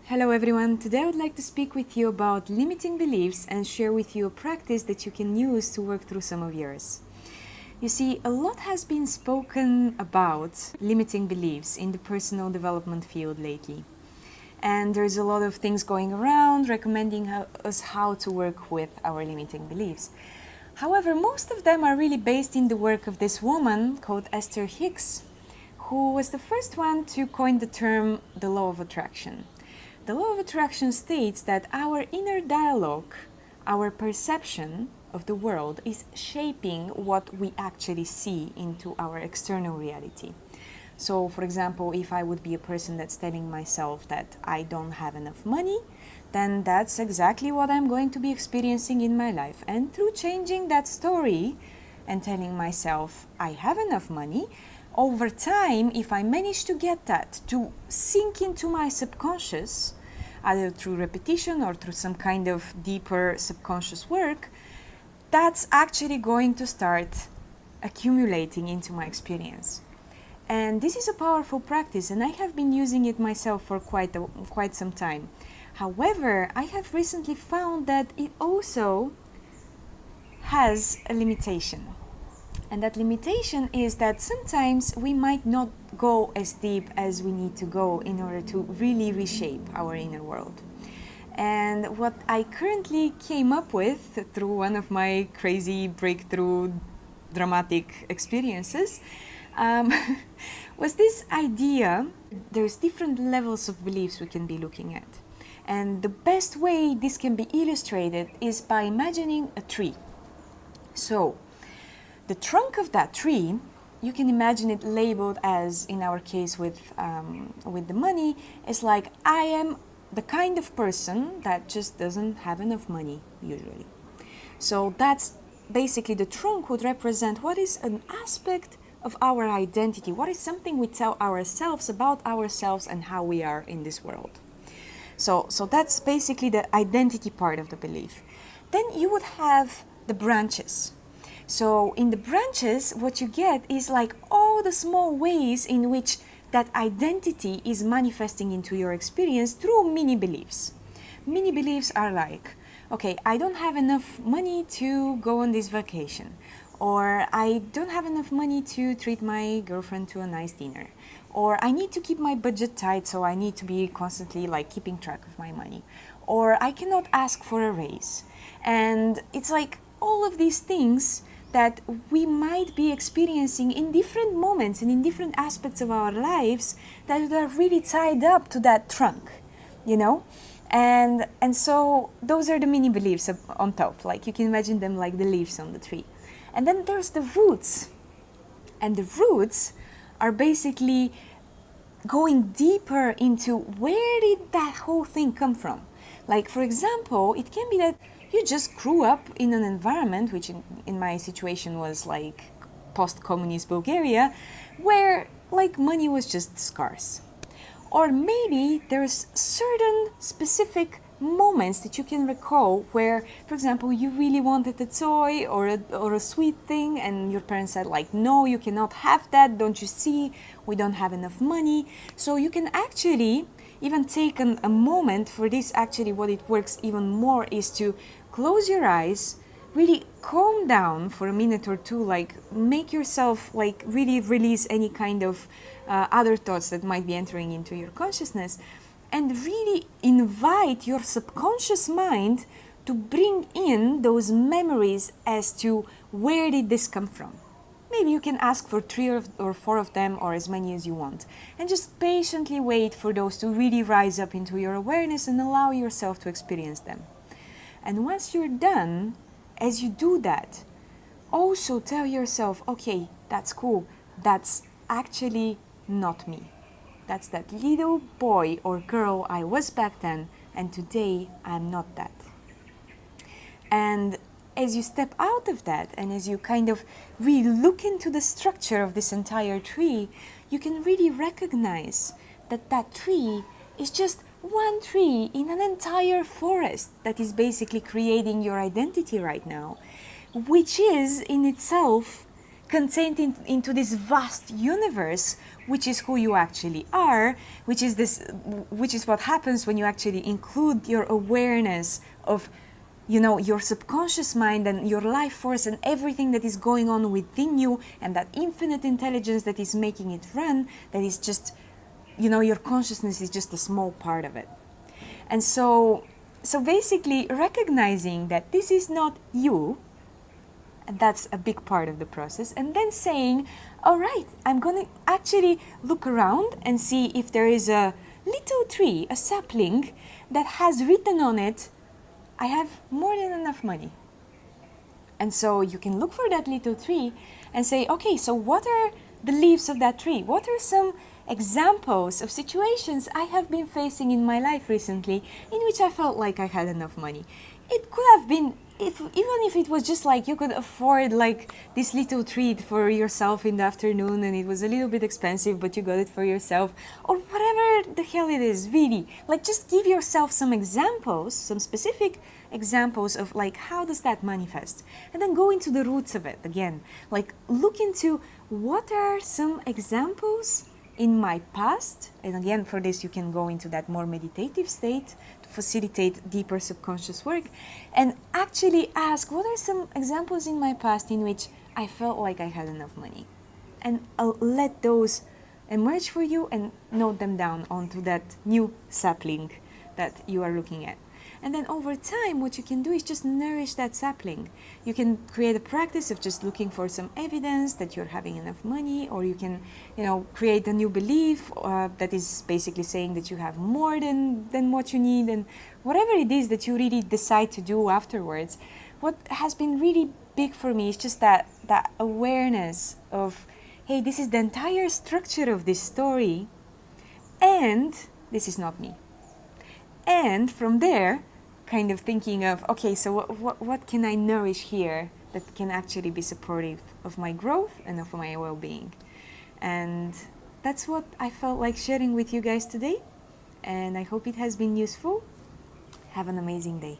Hello everyone, today I would like to speak with you about limiting beliefs and share with you a practice that you can use to work through some of yours. You see, a lot has been spoken about limiting beliefs in the personal development field lately. And there's a lot of things going around recommending us how to work with our limiting beliefs. However, most of them are really based in the work of this woman called Esther Hicks, who was the first one to coin the term the law of attraction. The law of attraction states that our inner dialogue, our perception of the world, is shaping what we actually see into our external reality. So, for example, if I would be a person that's telling myself that I don't have enough money, then that's exactly what I'm going to be experiencing in my life. And through changing that story and telling myself I have enough money, over time, if I manage to get that to sink into my subconscious, either through repetition or through some kind of deeper subconscious work, that's actually going to start accumulating into my experience. And this is a powerful practice, and I have been using it myself for quite some time. However, I have recently found that it also has a limitation. And that limitation is that sometimes we might not go as deep as we need to go in order to really reshape our inner world. And what I currently came up with through one of my crazy breakthrough dramatic experiences was this idea. There's different levels of beliefs we can be looking at. And the best way this can be illustrated is by imagining a tree. So, the trunk of that tree, you can imagine it labeled as, in our case with the money, is like, I am the kind of person that just doesn't have enough money, usually. So that's basically the trunk would represent what is an aspect of our identity, what is something we tell ourselves about ourselves and how we are in this world. So that's basically the identity part of the belief. Then you would have the branches. So in the branches, what you get is like all the small ways in which that identity is manifesting into your experience through mini beliefs. Mini beliefs are like, okay, I don't have enough money to go on this vacation, or I don't have enough money to treat my girlfriend to a nice dinner, or I need to keep my budget tight, so I need to be constantly like keeping track of my money, or I cannot ask for a raise. And it's like all of these things that we might be experiencing in different moments and in different aspects of our lives that are really tied up to that trunk, you know? And so those are the mini beliefs on top, like you can imagine them like the leaves on the tree. And then there's the roots. And the roots are basically going deeper into where did that whole thing come from. Like, for example, it can be that you just grew up in an environment, which in my situation was like post-communist Bulgaria, where like money was just scarce. Or maybe there's certain specific moments that you can recall where, for example, you really wanted a toy or a sweet thing and your parents said like, no, you cannot have that, don't you see, we don't have enough money. So you can actually even take a moment for this. Actually, what it works even more is to close your eyes, really calm down for a minute or two, like make yourself like really release any kind of other thoughts that might be entering into your consciousness, and really invite your subconscious mind to bring in those memories as to where did this come from. Maybe you can ask for 3 or 4 of them, or as many as you want, and just patiently wait for those to really rise up into your awareness and allow yourself to experience them. And once you're done, as you do that, also tell yourself, okay, that's cool, that's actually not me. That's that little boy or girl I was back then, and today I'm not that. And as you step out of that, and as you kind of really look into the structure of this entire tree, you can really recognize that that tree is just one tree in an entire forest that is basically creating your identity right now, which is in itself contained into this vast universe, which is who you actually are, which is what happens when you actually include your awareness of, you know, your subconscious mind and your life force and everything that is going on within you, and that infinite intelligence that is making it run, that is just, you know, your consciousness is just a small part of it. And so basically recognizing that this is not you, and that's a big part of the process, and then saying, all right, I'm going to actually look around and see if there is a little tree, a sapling, that has written on it, I have more than enough money. And so you can look for that little tree and say, okay, so what are the leaves of that tree? What are some examples of situations I have been facing in my life recently in which I felt like I had enough money? It could have been, even if it was just like you could afford like this little treat for yourself in the afternoon and it was a little bit expensive, but you got it for yourself, or whatever the hell it is, really. Like, just give yourself some examples, some specific examples of like, how does that manifest? And then go into the roots of it again. Like, look into what are some examples in my past, and again, for this you can go into that more meditative state to facilitate deeper subconscious work, and actually ask, what are some examples in my past in which I felt like I had enough money? And I'll let those emerge for you and note them down onto that new sapling that you are looking at. And then over time, what you can do is just nourish that sapling. You can create a practice of just looking for some evidence that you're having enough money, or you can, you know, create a new belief that is basically saying that you have more than what you need, and whatever it is that you really decide to do afterwards. What has been really big for me is just that awareness of, hey, this is the entire structure of this story, and this is not me. And from there, kind of thinking of, okay, so what can I nourish here that can actually be supportive of my growth and of my well-being? And that's what I felt like sharing with you guys today. And I hope it has been useful. Have an amazing day.